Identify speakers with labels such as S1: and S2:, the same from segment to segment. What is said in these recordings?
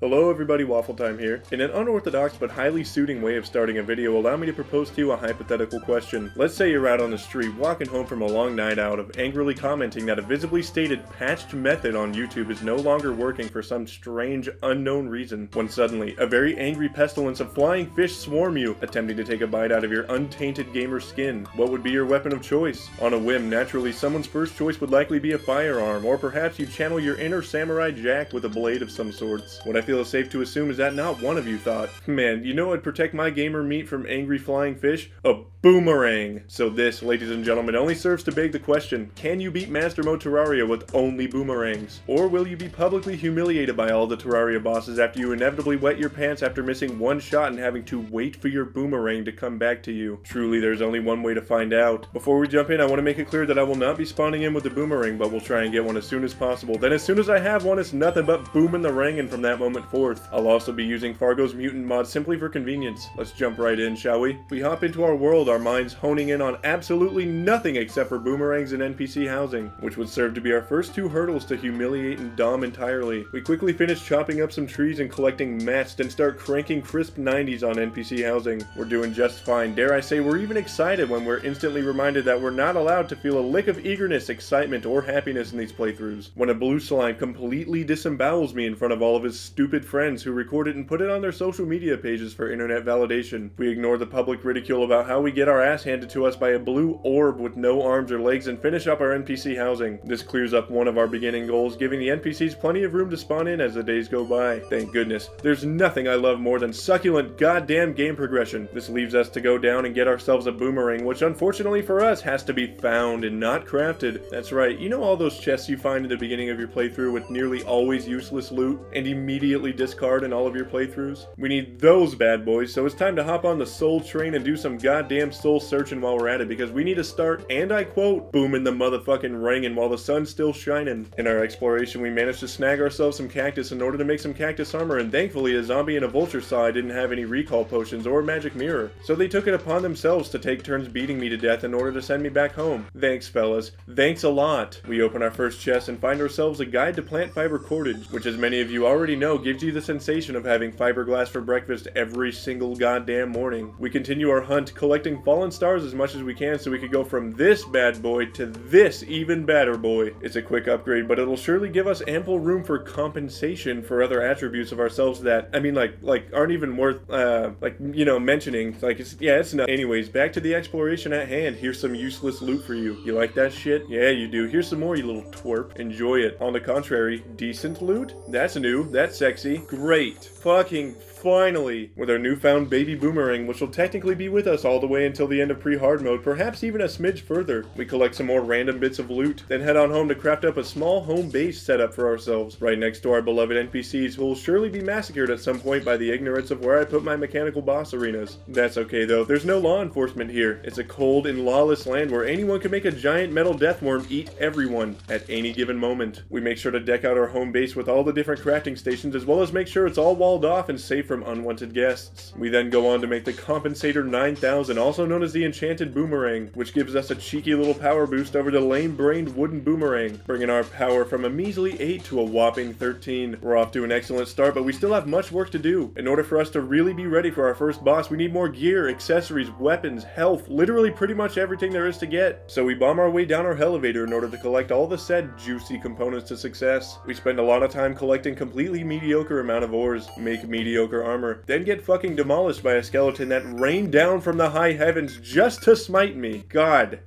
S1: Hello everybody, WaffleTime here. In an unorthodox but highly suiting way of starting a video, allow me to propose to you a hypothetical question. Let's say you're out on the street walking home from a long night out of angrily commenting that a visibly stated patched method on YouTube is no longer working for some strange unknown reason, when suddenly a very angry pestilence of flying fish swarm you, attempting to take a bite out of your untainted gamer skin. What would be your weapon of choice? On a whim, naturally someone's first choice would likely be a firearm, or perhaps you channel your inner samurai jack with a blade of some sorts. What I feel is safe to assume is that not one of you thought, man, you know what would protect my gamer meat from angry flying fish? A boomerang! So this, ladies and gentlemen, only serves to beg the question, can you beat Master Mode Terraria with only boomerangs? Or will you be publicly humiliated by all the Terraria bosses after you inevitably wet your pants after missing one shot and having to wait for your boomerang to come back to you? Truly, there's only one way to find out. Before we jump in, I want to make it clear that I will not be spawning in with the boomerang, but we'll try and get one as soon as possible. Then as soon as I have one, it's nothing but booming the rangin' from that moment forth. I'll also be using Fargo's mutant mod simply for convenience. Let's jump right in, shall we? We hop into our world, our minds honing in on absolutely nothing except for boomerangs and NPC housing, which would serve to be our first two hurdles to humiliate and dom entirely. We quickly finish chopping up some trees and collecting mats, then start cranking crisp 90s on NPC housing. We're doing just fine. Dare I say we're even excited when we're instantly reminded that we're not allowed to feel a lick of eagerness, excitement, or happiness in these playthroughs. When a blue slime completely disembowels me in front of all of his stupid friends who record it and put it on their social media pages for internet validation. We ignore the public ridicule about how we get our ass handed to us by a blue orb with no arms or legs and finish up our NPC housing. This clears up one of our beginning goals, giving the NPCs plenty of room to spawn in as the days go by. Thank goodness. There's nothing I love more than succulent goddamn game progression. This leaves us to go down and get ourselves a boomerang, which unfortunately for us has to be found and not crafted. That's right, you know all those chests you find at the beginning of your playthrough with nearly always useless loot and immediately discard in all of your playthroughs? We need those bad boys, so it's time to hop on the soul train and do some goddamn soul searching while we're at it, because we need to start, and I quote, booming the motherfucking rangin' while the sun's still shining. In our exploration, we managed to snag ourselves some cactus in order to make some cactus armor, and thankfully a zombie and a vulture saw I didn't have any recall potions or magic mirror, so they took it upon themselves to take turns beating me to death in order to send me back home. Thanks, fellas. Thanks a lot. We open our first chest and find ourselves a guide to plant fiber cordage, which, as many of you already know, gives you the sensation of having fiberglass for breakfast every single goddamn morning. We continue our hunt, collecting fallen stars as much as we can so we could go from this bad boy to this even badder boy. It's a quick upgrade, but it'll surely give us ample room for compensation for other attributes of ourselves that, I mean, like aren't even worth, mentioning. Like, it's not. Anyways, back to the exploration at hand. Here's some useless loot for you. You like that shit? Yeah, you do. Here's some more, you little twerp. Enjoy it. On the contrary, decent loot? That's new. That's sexy. Great. Fucking finally, with our newfound baby boomerang, which will technically be with us all the way until the end of pre-hard mode, perhaps even a smidge further. We collect some more random bits of loot, then head on home to craft up a small home base setup for ourselves, right next to our beloved NPCs who will surely be massacred at some point by the ignorance of where I put my mechanical boss arenas. That's okay though, there's no law enforcement here. It's a cold and lawless land where anyone can make a giant metal death worm eat everyone at any given moment. We make sure to deck out our home base with all the different crafting stations, as well as make sure it's all walled off and safe from unwanted guests. We then go on to make the Compensator 9000, also known as the Enchanted Boomerang, which gives us a cheeky little power boost over the lame-brained wooden boomerang, bringing our power from a measly 8 to a whopping 13. We're off to an excellent start, but we still have much work to do. In order for us to really be ready for our first boss, we need more gear, accessories, weapons, health, literally pretty much everything there is to get. So we bomb our way down our elevator in order to collect all the said juicy components to success. We spend a lot of time collecting completely mediocre amount of ores, make mediocre armor, then get fucking demolished by a skeleton that rained down from the high heavens just to smite me. God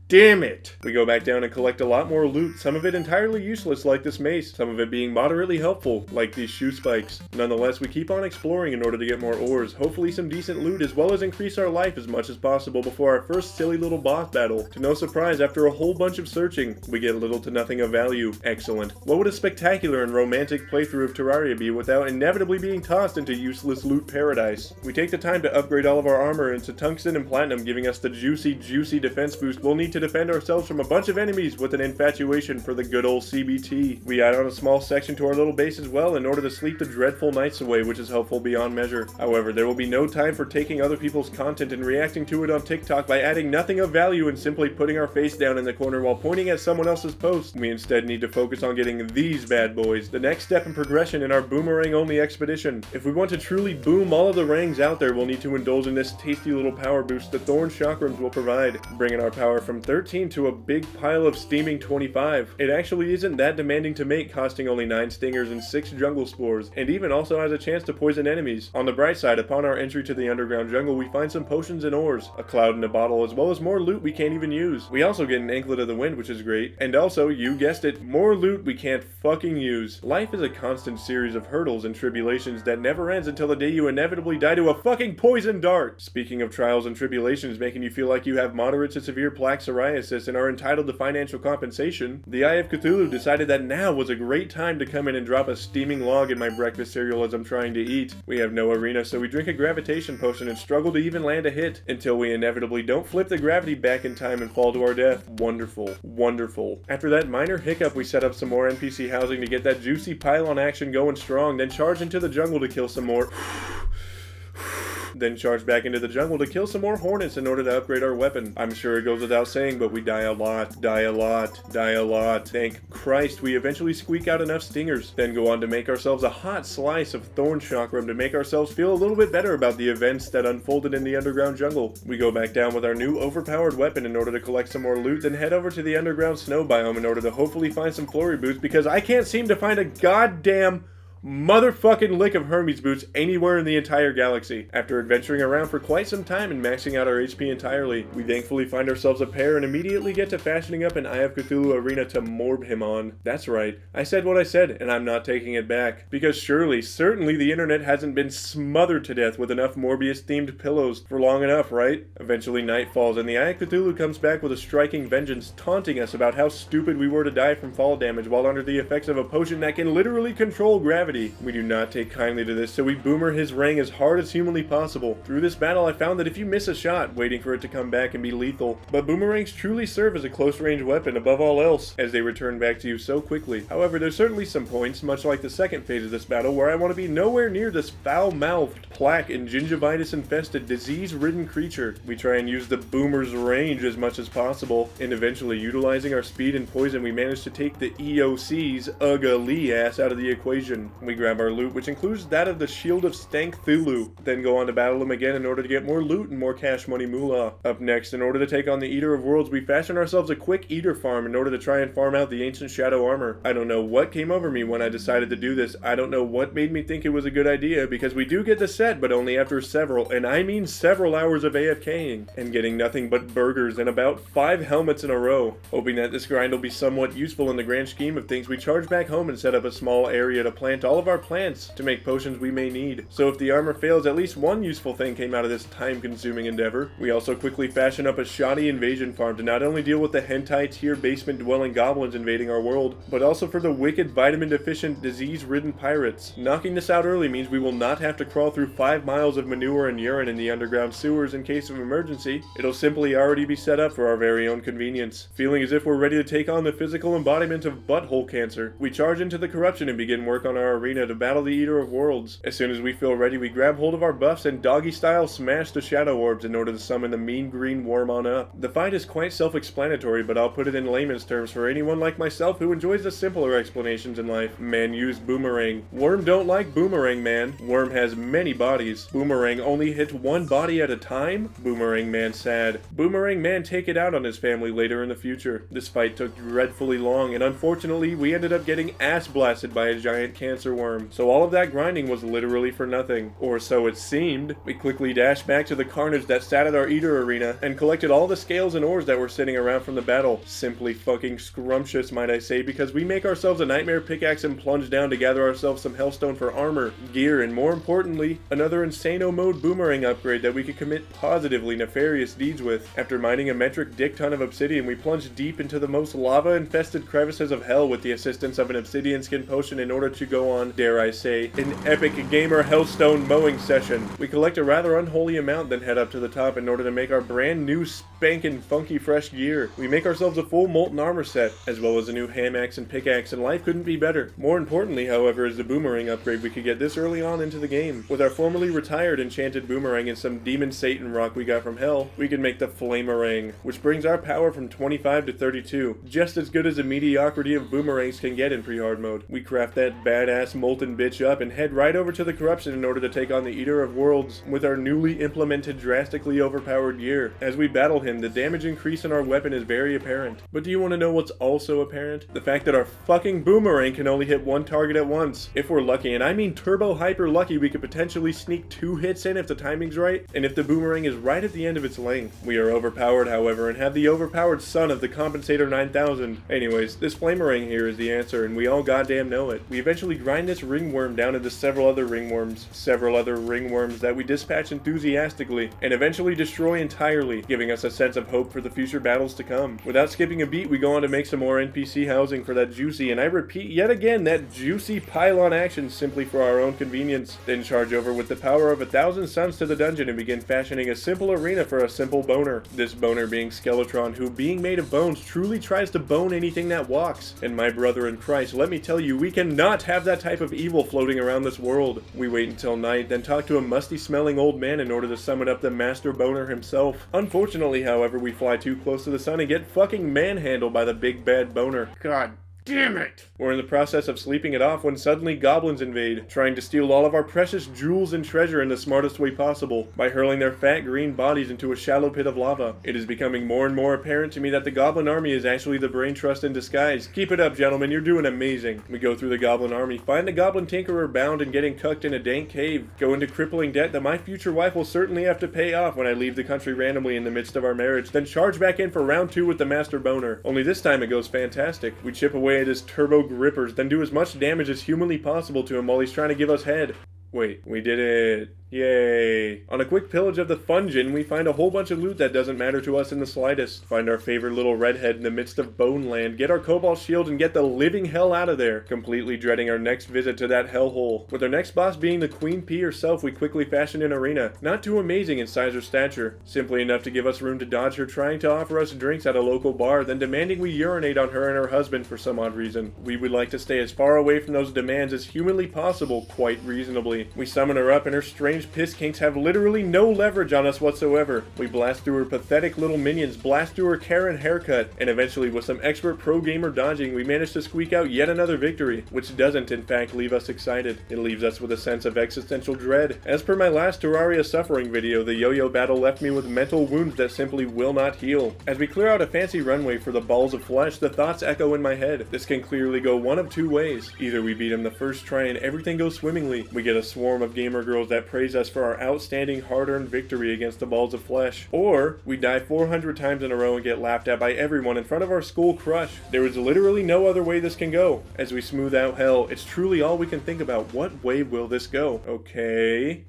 S1: damn it! We go back down and collect a lot more loot, some of it entirely useless like this mace, some of it being moderately helpful like these shoe spikes. Nonetheless, we keep on exploring in order to get more ores, hopefully some decent loot, as well as increase our life as much as possible before our first silly little boss battle. To no surprise, after a whole bunch of searching, we get little to nothing of value. Excellent. What would a spectacular and romantic playthrough of Terraria be without inevitably being tossed into useless loot paradise? We take the time to upgrade all of our armor into tungsten and platinum, giving us the juicy defense boost we'll need to to defend ourselves from a bunch of enemies with an infatuation for the good old CBT. We add on a small section to our little base as well in order to sleep the dreadful nights away, which is helpful beyond measure. However, there will be no time for taking other people's content and reacting to it on TikTok by adding nothing of value and simply putting our face down in the corner while pointing at someone else's post. We instead need to focus on getting these bad boys, the next step in progression in our boomerang only expedition. If we want to truly boom all of the rangs out there, we'll need to indulge in this tasty little power boost the thorn chakrams will provide, bringing our power from 13 to a big pile of steaming 25. It actually isn't that demanding to make, costing only 9 stingers and 6 jungle spores, and even also has a chance to poison enemies. On the bright side, upon our entry to the underground jungle, we find some potions and ores, a cloud in a bottle, as well as more loot we can't even use. We also get an anklet of the wind, which is great, and also, you guessed it, more loot we can't fucking use. Life is a constant series of hurdles and tribulations that never ends until the day you inevitably die to a fucking poison dart. Speaking of trials and tribulations making you feel like you have moderate to severe plaque psoriasis and are entitled to financial compensation, the Eye of Cthulhu decided that now was a great time to come in and drop a steaming log in my breakfast cereal as I'm trying to eat. We have no arena, so we drink a gravitation potion and struggle to even land a hit, until we inevitably don't flip the gravity back in time and fall to our death. Wonderful. Wonderful. After that minor hiccup, we set up some more NPC housing to get that juicy pylon action going strong, then charge into the jungle to kill some more then charge back into the jungle to kill some more hornets in order to upgrade our weapon. I'm sure it goes without saying, but we die a lot, die a lot, die a lot. Thank Christ we eventually squeak out enough stingers, then go on to make ourselves a hot slice of thorn chakram to make ourselves feel a little bit better about the events that unfolded in the underground jungle. We go back down with our new overpowered weapon in order to collect some more loot, then head over to the underground snow biome in order to hopefully find some flurry boots, because I can't seem to find a goddamn motherfucking lick of Hermes boots anywhere in the entire galaxy. After adventuring around for quite some time and maxing out our HP entirely, we thankfully find ourselves a pair and immediately get to fashioning up an Eye of Cthulhu arena to morb him on. That's right, I said what I said, and I'm not taking it back. Because certainly the internet hasn't been smothered to death with enough Morbius-themed pillows for long enough, right? Eventually night falls and the Eye of Cthulhu comes back with a striking vengeance, taunting us about how stupid we were to die from fall damage while under the effects of a potion that can literally control gravity. We do not take kindly to this, so we boomer his rang as hard as humanly possible. Through this battle, I found that if you miss a shot, waiting for it to come back can be lethal. But boomerangs truly serve as a close-range weapon above all else, as they return back to you so quickly. However, there's certainly some points, much like the second phase of this battle, where I want to be nowhere near this foul-mouthed, plaque and gingivitis-infested, disease-ridden creature. We try and use the boomer's range as much as possible, and eventually, utilizing our speed and poison, we manage to take the EOC's ugly ass out of the equation. We grab our loot, which includes that of the Shield of cthulhu, then go on to battle him again in order to get more loot and more cash money moolah. Up next, in order to take on the Eater of Worlds, we fashion ourselves a quick Eater farm in order to try and farm out the Ancient Shadow Armor. I don't know what came over me when I decided to do this. I don't know what made me think it was a good idea, because we do get the set, but only after several, and I mean several hours of AFKing, and getting nothing but burgers and about 5 helmets in a row. Hoping that this grind will be somewhat useful in the grand scheme of things, we charge back home and set up a small area to plant all of our plants to make potions we may need. So if the armor fails, at least one useful thing came out of this time-consuming endeavor. We also quickly fashion up a shoddy invasion farm to not only deal with the hentai tier basement-dwelling goblins invading our world, but also for the wicked vitamin-deficient, disease-ridden pirates. Knocking this out early means we will not have to crawl through 5 miles of manure and urine in the underground sewers in case of emergency. It'll simply already be set up for our very own convenience. Feeling as if we're ready to take on the physical embodiment of butthole cancer, we charge into the corruption and begin work on our arena to battle the Eater of Worlds. As soon as we feel ready, we grab hold of our buffs and doggy-style smash the shadow orbs in order to summon the mean green worm on up. The fight is quite self-explanatory, but I'll put it in layman's terms for anyone like myself who enjoys the simpler explanations in life. Man, use boomerang. Worm don't like boomerang, man. Worm has many bodies. Boomerang only hits one body at a time? Boomerang man sad. Boomerang man take it out on his family later in the future. This fight took dreadfully long, and unfortunately, we ended up getting ass-blasted by a giant cancer worm. So all of that grinding was literally for nothing. Or so it seemed. We quickly dashed back to the carnage that sat at our Eater arena and collected all the scales and ores that were sitting around from the battle. Simply fucking scrumptious, might I say, because we make ourselves a nightmare pickaxe and plunge down to gather ourselves some Hellstone for armor, gear, and more importantly, another insano mode boomerang upgrade that we could commit positively nefarious deeds with. After mining a metric dick ton of obsidian, we plunged deep into the most lava-infested crevices of hell with the assistance of an obsidian skin potion in order to go on, dare I say, an epic gamer Hellstone mowing session. We collect a rather unholy amount, then head up to the top in order to make our brand new spanking funky fresh gear. We make ourselves a full molten armor set, as well as a new ham axe and pickaxe, and life couldn't be better. More importantly, however, is the boomerang upgrade we could get this early on into the game. With our formerly retired enchanted boomerang and some demon Satan rock we got from hell, we can make the flamerang, which brings our power from 25 to 32, just as good as the mediocrity of boomerangs can get in pre-hard mode. We craft that badass molten bitch up and head right over to the corruption in order to take on the Eater of Worlds with our newly implemented drastically overpowered gear. As we battle him, the damage increase in our weapon is very apparent. But do you want to know what's also apparent? The fact that our fucking boomerang can only hit one target at once. If we're lucky, and I mean turbo hyper lucky, we could potentially sneak 2 hits in if the timing's right, and if the boomerang is right at the end of its length. We are overpowered, however, and have the overpowered son of the Compensator 9000. Anyways, this flamerang here is the answer, and we all goddamn know it. We eventually grind this ringworm down into several other ringworms that we dispatch enthusiastically, and eventually destroy entirely, giving us a sense of hope for the future battles to come. Without skipping a beat, we go on to make some more NPC housing for that juicy, and I repeat yet again, that juicy pylon action simply for our own convenience. Then charge over with the power of 1,000 suns to the dungeon and begin fashioning a simple arena for a simple boner. This boner being Skeletron, who being made of bones truly tries to bone anything that walks. And my brother in Christ, let me tell you, we cannot have that type of evil floating around this world. We wait until night, then talk to a musty smelling old man in order to summon up the master boner himself. Unfortunately, however, we fly too close to the sun and get fucking manhandled by the big bad boner. God damn it! We're in the process of sleeping it off when suddenly goblins invade, trying to steal all of our precious jewels and treasure in the smartest way possible, by hurling their fat green bodies into a shallow pit of lava. It is becoming more and more apparent to me that the goblin army is actually the brain trust in disguise. Keep it up, gentlemen, you're doing amazing. We go through the goblin army, find the goblin tinkerer bound and getting cucked in a dank cave, go into crippling debt that my future wife will certainly have to pay off when I leave the country randomly in the midst of our marriage, then charge back in for round 2 with the master boner. Only this time it goes fantastic. We chip away at his turbo grippers, then do as much damage as humanly possible to him while he's trying to give us head. Wait, we did it. Yay. On a quick pillage of the Fungin, we find a whole bunch of loot that doesn't matter to us in the slightest. Find our favorite little redhead in the midst of Bone Land, get our cobalt shield, and get the living hell out of there, completely dreading our next visit to that hellhole. With our next boss being the Queen P herself, we quickly fashion an arena. Not too amazing in size or stature, simply enough to give us room to dodge her trying to offer us drinks at a local bar, then demanding we urinate on her and her husband for some odd reason. We would like to stay as far away from those demands as humanly possible, quite reasonably. We summon her up and her strange piss kinks have literally no leverage on us whatsoever. We blast through her pathetic little minions, blast through her Karen haircut, and eventually with some expert pro gamer dodging, we manage to squeak out yet another victory, which doesn't in fact leave us excited. It leaves us with a sense of existential dread. As per my last Terraria suffering video, the yo-yo battle left me with mental wounds that simply will not heal. As we clear out a fancy runway for the balls of flesh, the thoughts echo in my head. This can clearly go one of 2 ways. Either we beat him the first try and everything goes swimmingly. We get a swarm of gamer girls that praise us for our outstanding hard-earned victory against the balls of flesh. Or we die 400 times in a row and get laughed at by everyone in front of our school crush. There is literally no other way this can go. As we smooth out hell, it's truly all we can think about. What way will this go? Okay.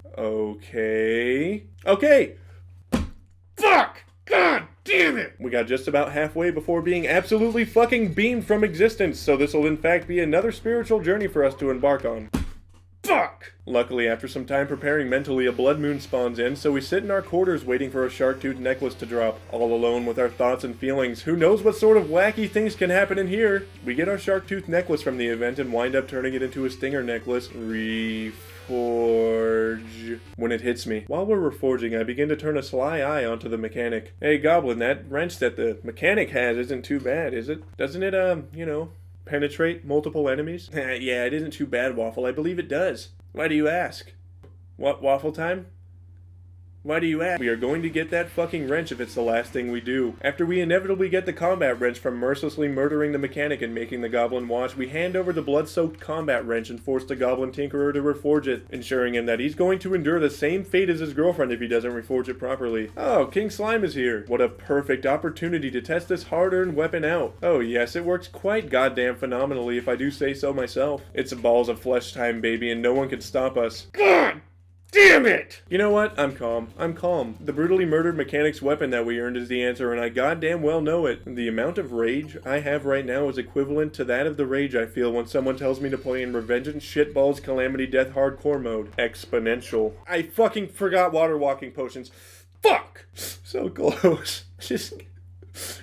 S1: Fuck! God damn it! We got just about halfway before being absolutely fucking beamed from existence, so this will in fact be another spiritual journey for us to embark on. Fuck! Luckily, after some time preparing mentally, a blood moon spawns in, so we sit in our quarters waiting for a shark tooth necklace to drop, all alone with our thoughts and feelings. Who knows what sort of wacky things can happen in here? We get our shark tooth necklace from the event and wind up turning it into a stinger necklace. Reforge. When it hits me. While we're reforging, I begin to turn a sly eye onto the mechanic. Hey Goblin, that wrench that the mechanic has isn't too bad, is it? Doesn't it, penetrate multiple enemies? Yeah, it isn't too bad, Waffle. I believe it does. Why do you ask? What, WaffleTime? Why do you ask? We are going to get that fucking wrench if it's the last thing we do. After we inevitably get the combat wrench from mercilessly murdering the mechanic and making the goblin watch, we hand over the blood-soaked combat wrench and force the goblin tinkerer to reforge it, ensuring him that he's going to endure the same fate as his girlfriend if he doesn't reforge it properly. Oh, King Slime is here. What a perfect opportunity to test this hard-earned weapon out. Oh yes, it works quite goddamn phenomenally if I do say so myself. It's balls of flesh time, baby, and no one can stop us. God! Damn it! You know what? I'm calm. The brutally murdered mechanic's weapon that we earned is the answer, and I goddamn well know it. The amount of rage I have right now is equivalent to that of the rage I feel when someone tells me to play in Revengeance Shitballs Calamity Death Hardcore mode. Exponential. I fucking forgot water walking potions. Fuck! So close. Just...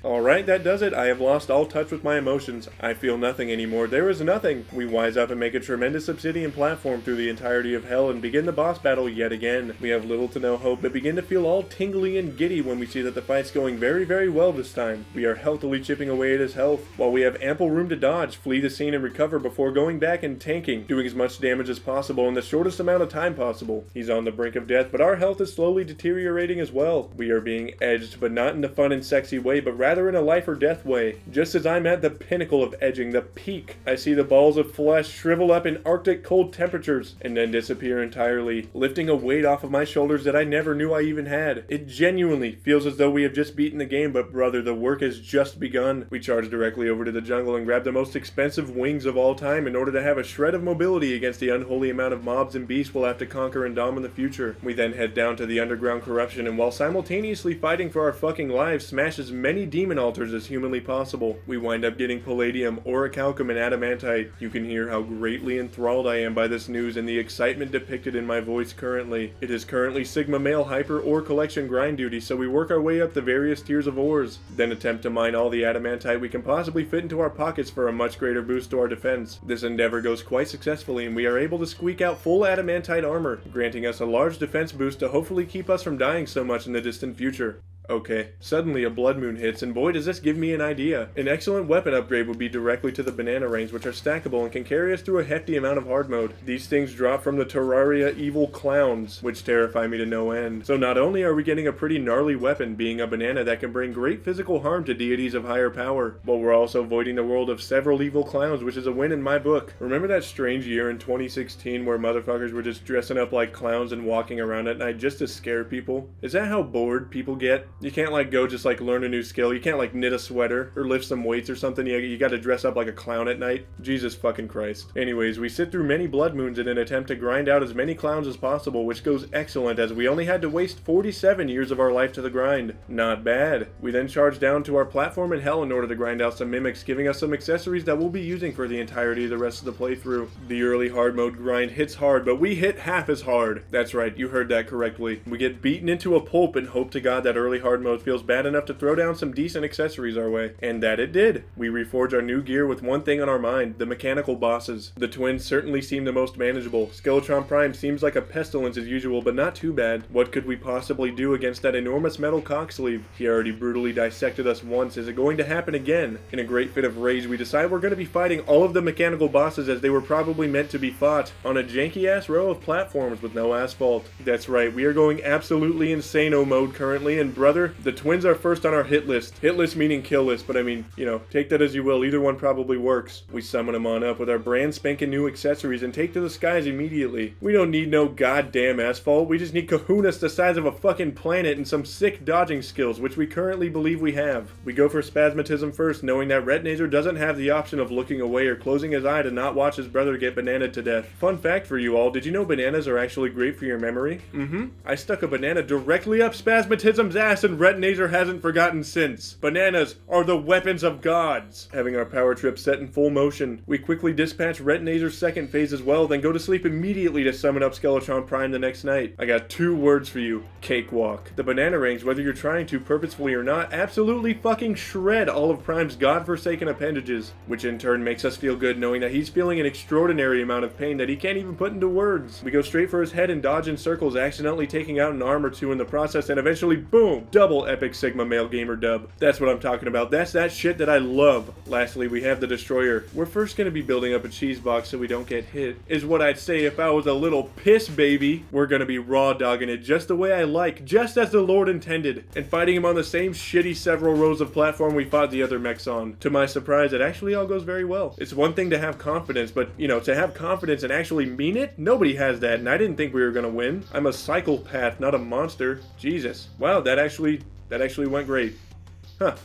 S1: Alright, that does it. I have lost all touch with my emotions. I feel nothing anymore. There is nothing. We wise up and make a tremendous obsidian platform through the entirety of hell and begin the boss battle yet again. We have little to no hope, but begin to feel all tingly and giddy when we see that the fight's going very, very well this time. We are healthily chipping away at his health, while we have ample room to dodge, flee the scene and recover before going back and tanking, doing as much damage as possible in the shortest amount of time possible. He's on the brink of death, but our health is slowly deteriorating as well. We are being edged, but not in a fun and sexy way, but rather in a life or death way. Just as I'm at the pinnacle of edging, the peak, I see the balls of flesh shrivel up in arctic cold temperatures and then disappear entirely, lifting a weight off of my shoulders that I never knew I even had. It genuinely feels as though we have just beaten the game, but brother, the work has just begun. We charge directly over to the jungle and grab the most expensive wings of all time in order to have a shred of mobility against the unholy amount of mobs and beasts we'll have to conquer and dom in the future. We then head down to the underground corruption and while simultaneously fighting for our fucking lives, smash as many demon altars as humanly possible. We wind up getting palladium, orichalcum, and adamantite. You can hear how greatly enthralled I am by this news and the excitement depicted in my voice currently. It is currently Sigma Male Hyper Ore Collection grind duty, so we work our way up the various tiers of ores, then attempt to mine all the adamantite we can possibly fit into our pockets for a much greater boost to our defense. This endeavor goes quite successfully and we are able to squeak out full adamantite armor, granting us a large defense boost to hopefully keep us from dying so much in the distant future. Okay, suddenly a blood moon hits, and boy does this give me an idea. An excellent weapon upgrade would be directly to the banana rings, which are stackable and can carry us through a hefty amount of hard mode. These things drop from the Terraria evil clowns, which terrify me to no end. So not only are we getting a pretty gnarly weapon, being a banana that can bring great physical harm to deities of higher power, but we're also voiding the world of several evil clowns, which is a win in my book. Remember that strange year in 2016 where motherfuckers were just dressing up like clowns and walking around at night just to scare people? Is that how bored people get? You can't like go just like learn a new skill. You can't like knit a sweater or lift some weights or something. You gotta dress up like a clown at night. Jesus fucking Christ. Anyways, we sit through many blood moons in an attempt to grind out as many clowns as possible, which goes excellent as we only had to waste 47 years of our life to the grind. Not bad. We then charge down to our platform in hell in order to grind out some mimics, giving us some accessories that we'll be using for the entirety of the rest of the playthrough. The early hard mode grind hits hard, but we hit half as hard. That's right, you heard that correctly. We get beaten into a pulp and hope to God that early hard mode feels bad enough to throw down some decent accessories our way. And that it did. We reforge our new gear with one thing on our mind, the mechanical bosses. The twins certainly seem the most manageable. Skeletron Prime seems like a pestilence as usual, but not too bad. What could we possibly do against that enormous metal cocksleeve? He already brutally dissected us once. Is it going to happen again? In a great fit of rage, we decide we're going to be fighting all of the mechanical bosses as they were probably meant to be fought, on a janky-ass row of platforms with no asphalt. That's right, we are going absolutely insano mode currently, and brother, the twins are first on our hit list. Hit list meaning kill list, but I mean, you know, take that as you will. Either one probably works. We summon them on up with our brand spanking new accessories and take to the skies immediately. We don't need no goddamn asphalt. We just need kahunas the size of a fucking planet and some sick dodging skills, which we currently believe we have. We go for spasmatism first, knowing that Retinazer doesn't have the option of looking away or closing his eye to not watch his brother get bananaed to death. Fun fact for you all, did you know bananas are actually great for your memory? I stuck a banana directly up spasmatism's ass and Retinazer hasn't forgotten since. Bananas are the weapons of gods. Having our power trip set in full motion, we quickly dispatch Retinazer's second phase as well, then go to sleep immediately to summon up Skeletron Prime the next night. I got 2 words for you. Cakewalk. The banana rings, whether you're trying to purposefully or not, absolutely fucking shred all of Prime's godforsaken appendages, which in turn makes us feel good knowing that he's feeling an extraordinary amount of pain that he can't even put into words. We go straight for his head and dodge in circles, accidentally taking out an arm or two in the process, and eventually, boom! Double epic Sigma Male Gamer dub. That's what I'm talking about. That's that shit that I love. Lastly, we have the Destroyer. We're first gonna be building up a cheese box so we don't get hit, is what I'd say if I was a little piss baby. We're gonna be raw dogging it just the way I like, just as the Lord intended, and fighting him on the same shitty several rows of platform we fought the other mechs on. To my surprise, it actually all goes very well. It's one thing to have confidence, but, you know, to have confidence and actually mean it? Nobody has that, and I didn't think we were gonna win. I'm a psychopath, not a monster. Jesus. Wow, that actually went great. Huh.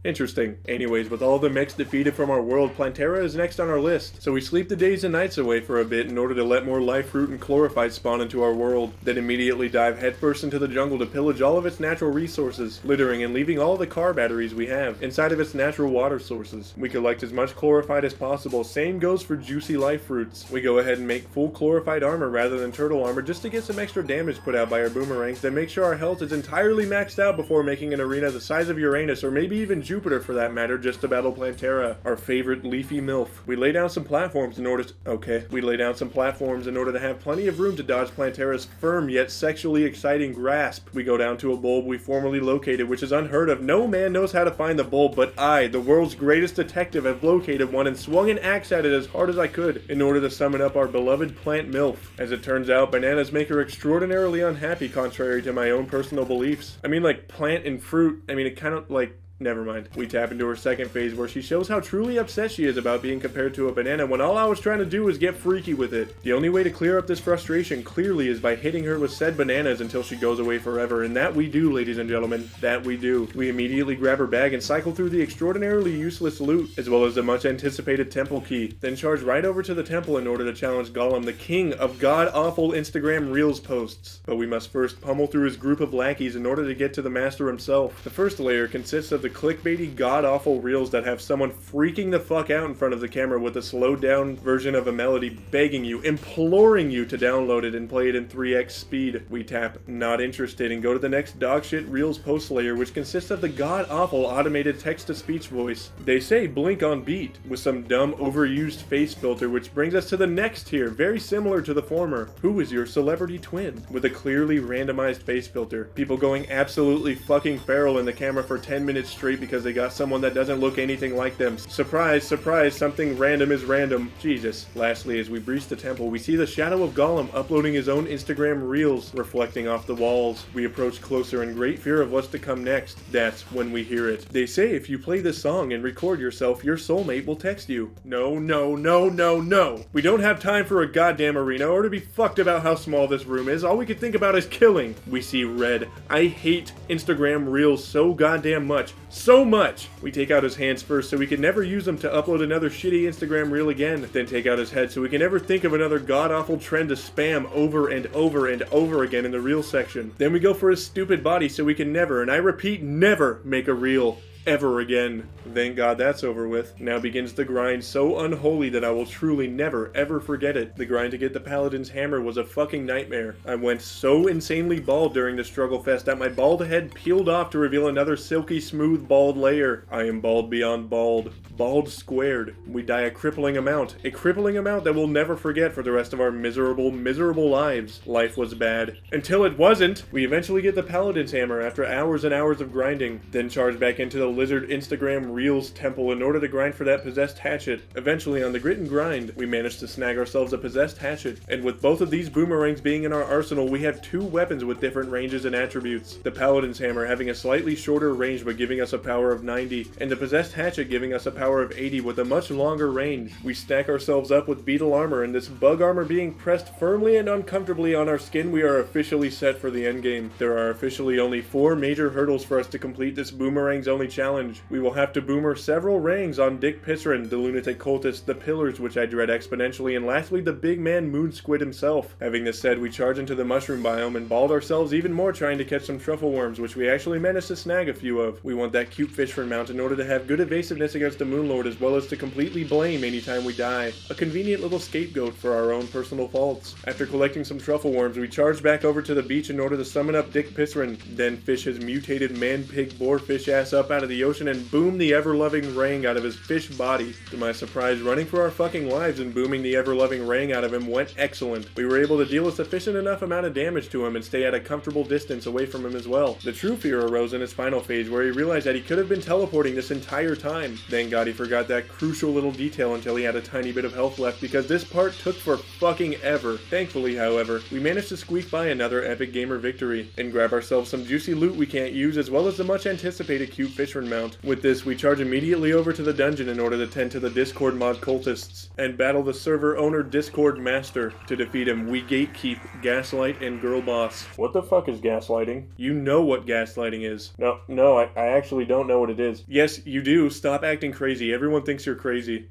S1: Interesting. Anyways, with all the mechs defeated from our world, Plantera is next on our list. So we sleep the days and nights away for a bit in order to let more life fruit and chlorophyte spawn into our world, then immediately dive headfirst into the jungle to pillage all of its natural resources, littering and leaving all the car batteries we have inside of its natural water sources. We collect as much chlorophyte as possible, same goes for juicy life fruits. We go ahead and make full chlorophyte armor rather than turtle armor just to get some extra damage put out by our boomerangs, then make sure our health is entirely maxed out before making an arena the size of Uranus, or maybe even Jupiter for that matter, just to battle Plantera, our favorite leafy MILF. We lay down some platforms in order to have plenty of room to dodge Plantera's firm yet sexually exciting grasp. We go down to a bulb we formerly located, which is unheard of. No man knows how to find the bulb, but I, the world's greatest detective, have located one and swung an axe at it as hard as I could in order to summon up our beloved plant MILF. As it turns out, bananas make her extraordinarily unhappy, contrary to my own personal beliefs. I mean, like, plant and fruit, I mean, it kind of, like, never mind. We tap into her second phase where she shows how truly upset she is about being compared to a banana when all I was trying to do was get freaky with it. The only way to clear up this frustration clearly is by hitting her with said bananas until she goes away forever, and that we do, ladies and gentlemen. That we do. We immediately grab her bag and cycle through the extraordinarily useless loot, as well as the much anticipated temple key, then charge right over to the temple in order to challenge Golem, the king of god-awful Instagram Reels posts. But we must first pummel through his group of lackeys in order to get to the master himself. The first layer consists of the clickbaity god-awful reels that have someone freaking the fuck out in front of the camera with a slowed down version of a melody begging you, imploring you to download it and play it in 3x speed. We tap not interested and go to the next dogshit reels post layer, which consists of the god-awful automated text-to-speech voice. They say blink on beat, with some dumb overused face filter, which brings us to the next tier, very similar to the former. Who is your celebrity twin? With a clearly randomized face filter. People going absolutely fucking feral in the camera for 10 minutes straight because they got someone that doesn't look anything like them. Surprise, surprise, something random is random. Jesus. Lastly, as we breach the temple, we see the shadow of Golem uploading his own Instagram reels, reflecting off the walls. We approach closer in great fear of what's to come next. That's when we hear it. They say if you play this song and record yourself, your soulmate will text you. No, no, no, no, no. We don't have time for a goddamn arena or to be fucked about how small this room is. All we can think about is killing. We see red. I hate Instagram reels so goddamn much. So much! We take out his hands first so we can never use them to upload another shitty Instagram reel again, then take out his head so we can never think of another god-awful trend to spam over and over and over again in the reel section. Then we go for his stupid body so we can never, and I repeat, never make a reel ever again. Thank God that's over with. Now begins the grind so unholy that I will truly never ever forget it. The grind to get the paladin's hammer was a fucking nightmare. I went so insanely bald during the struggle fest that my bald head peeled off to reveal another silky smooth bald layer. I am bald beyond bald. Bald squared. We die a crippling amount that we'll never forget for the rest of our miserable, miserable lives. Life was bad. Until it wasn't! We eventually get the paladin's hammer after hours and hours of grinding, then charge back into the lizard Instagram Reels temple in order to grind for that possessed hatchet. Eventually, on the grit and grind, we managed to snag ourselves a possessed hatchet, and with both of these boomerangs being in our arsenal, we have two weapons with different ranges and attributes. The paladin's hammer having a slightly shorter range but giving us a power of 90, and the possessed hatchet giving us a power of 80 with a much longer range. We stack ourselves up with beetle armor, and this bug armor being pressed firmly and uncomfortably on our skin, we are officially set for the endgame. There are officially only 4 major hurdles for us to complete this boomerang's only challenge. We will have to boomer several rangs on Dick Fishron, the lunatic cultist, the pillars which I dread exponentially, and lastly the big man moon squid himself. Having this said, we charge into the mushroom biome and balled ourselves even more trying to catch some truffle worms, which we actually managed to snag a few of. We want that cute fishron mount in order to have good evasiveness against the moonlord as well as to completely blame anytime we die. A convenient little scapegoat for our own personal faults. After collecting some truffle worms, we charge back over to the beach in order to summon up Dick Fishron, then fish his mutated man-pig boarfish ass up out of the ocean and boom the ever-loving rang out of his fish body. To my surprise, running for our fucking lives and booming the ever-loving rang out of him went excellent. We were able to deal a sufficient enough amount of damage to him and stay at a comfortable distance away from him as well. The true fear arose in his final phase where he realized that he could have been teleporting this entire time. Thank God he forgot that crucial little detail until he had a tiny bit of health left because this part took for fucking ever. Thankfully, however, we managed to squeak by another epic gamer victory and grab ourselves some juicy loot we can't use as well as the much anticipated cute fish fishron mount. With this, we charge immediately over to the dungeon in order to tend to the Discord mod cultists, and battle the server owner Discord master. To defeat him, we gatekeep, gaslight, and girl boss. What the fuck is gaslighting? You know what gaslighting is. No, I actually don't know what it is. Yes, you do. Stop acting crazy. Everyone thinks you're crazy.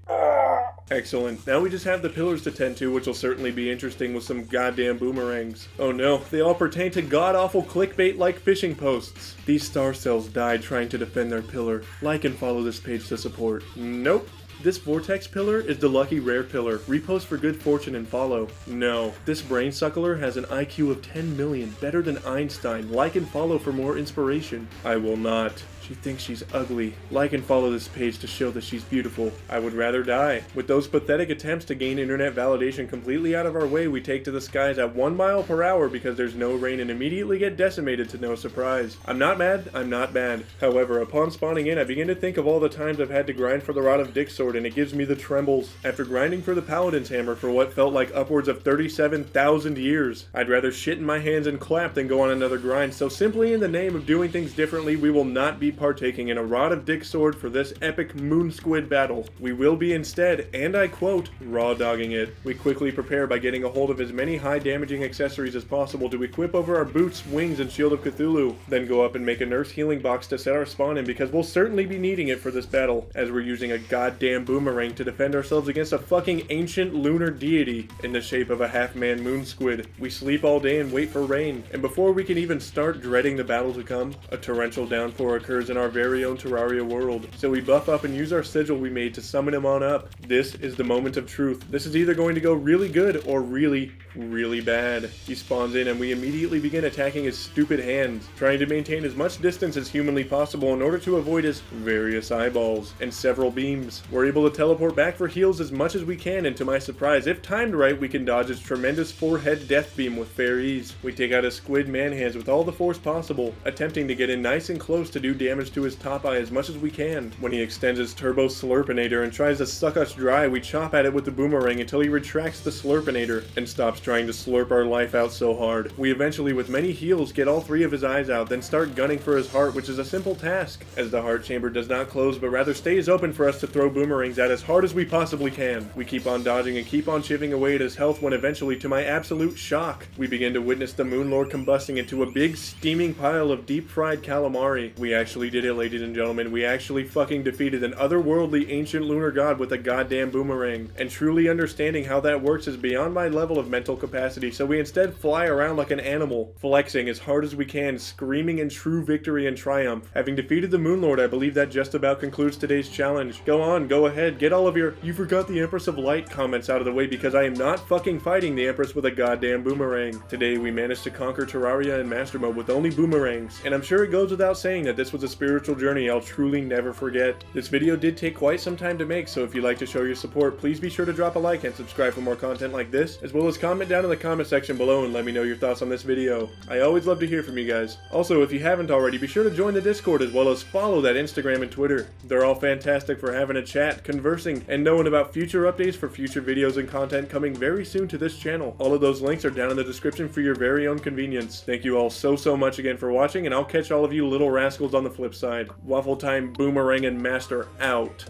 S1: Excellent. Now we just have the pillars to tend to, which will certainly be interesting with some goddamn boomerangs. Oh no, they all pertain to god-awful clickbait-like fishing posts. These star cells died trying to defend their pillar. Like and follow this page to support. Nope. This vortex pillar is the lucky rare pillar. Repost for good fortune and follow. No. This brain suckler has an IQ of 10 million, better than Einstein. Like and follow for more inspiration. I will not. She thinks she's ugly. Like and follow this page to show that she's beautiful. I would rather die. With those pathetic attempts to gain internet validation completely out of our way, we take to the skies at 1 mile per hour because there's no rain and immediately get decimated to no surprise. I'm not mad, I'm not bad. However, upon spawning in, I begin to think of all the times I've had to grind for the Rod of Dick Sword and it gives me the trembles. After grinding for the Paladin's Hammer for what felt like upwards of 37,000 years, I'd rather shit in my hands and clap than go on another grind, so simply in the name of doing things differently, we will not be partaking in a Rod of Dick Sword for this epic moon squid battle. We will be instead, and I quote, raw dogging it. We quickly prepare by getting a hold of as many high damaging accessories as possible to equip over our boots, wings, and shield of Cthulhu. Then go up and make a nurse healing box to set our spawn in because we'll certainly be needing it for this battle, as we're using a goddamn boomerang to defend ourselves against a fucking ancient lunar deity in the shape of a half-man moon squid. We sleep all day and wait for rain, and before we can even start dreading the battle to come, a torrential downpour occurs in our very own Terraria world. So we buff up and use our sigil we made to summon him on up. This is the moment of truth. This is either going to go really good or really, really bad. He spawns in and we immediately begin attacking his stupid hands, trying to maintain as much distance as humanly possible in order to avoid his various eyeballs and several beams. We're able to teleport back for heals as much as we can, and to my surprise, if timed right, we can dodge his tremendous forehead death beam with fair ease. We take out his squid man hands with all the force possible, attempting to get in nice and close to do damage to his top eye as much as we can. When he extends his turbo slurpinator and tries to suck us dry, we chop at it with the boomerang until he retracts the slurpinator and stops trying to slurp our life out so hard. We eventually, with many heals, get all 3 of his eyes out, then start gunning for his heart, which is a simple task, as the heart chamber does not close but rather stays open for us to throw boomerangs at as hard as we possibly can. We keep on dodging and keep on chipping away at his health when eventually, to my absolute shock, we begin to witness the Moon Lord combusting into a big steaming pile of deep fried calamari. We actually did it, ladies and gentlemen. We actually fucking defeated an otherworldly ancient lunar god with a goddamn boomerang. And truly understanding how that works is beyond my level of mental capacity, so we instead fly around like an animal, flexing as hard as we can, screaming in true victory and triumph. Having defeated the Moon Lord, I believe that just about concludes today's challenge. Go on, go ahead, get all of your "you forgot the Empress of Light" comments out of the way because I am not fucking fighting the Empress with a goddamn boomerang. Today we managed to conquer Terraria in Master Mode with only boomerangs, and I'm sure it goes without saying that this was a spiritual journey I'll truly never forget. This video did take quite some time to make, so if you'd like to show your support, please be sure to drop a like and subscribe for more content like this, as well as comment down in the comment section below and let me know your thoughts on this video. I always love to hear from you guys. Also, if you haven't already, be sure to join the Discord as well as follow that Instagram and Twitter. They're all fantastic for having a chat, conversing, and knowing about future updates for future videos and content coming very soon to this channel. All of those links are down in the description for your very own convenience. Thank you all so much again for watching, and I'll catch all of you little rascals on the flip side. WaffleTime, Boomerang, and Master out.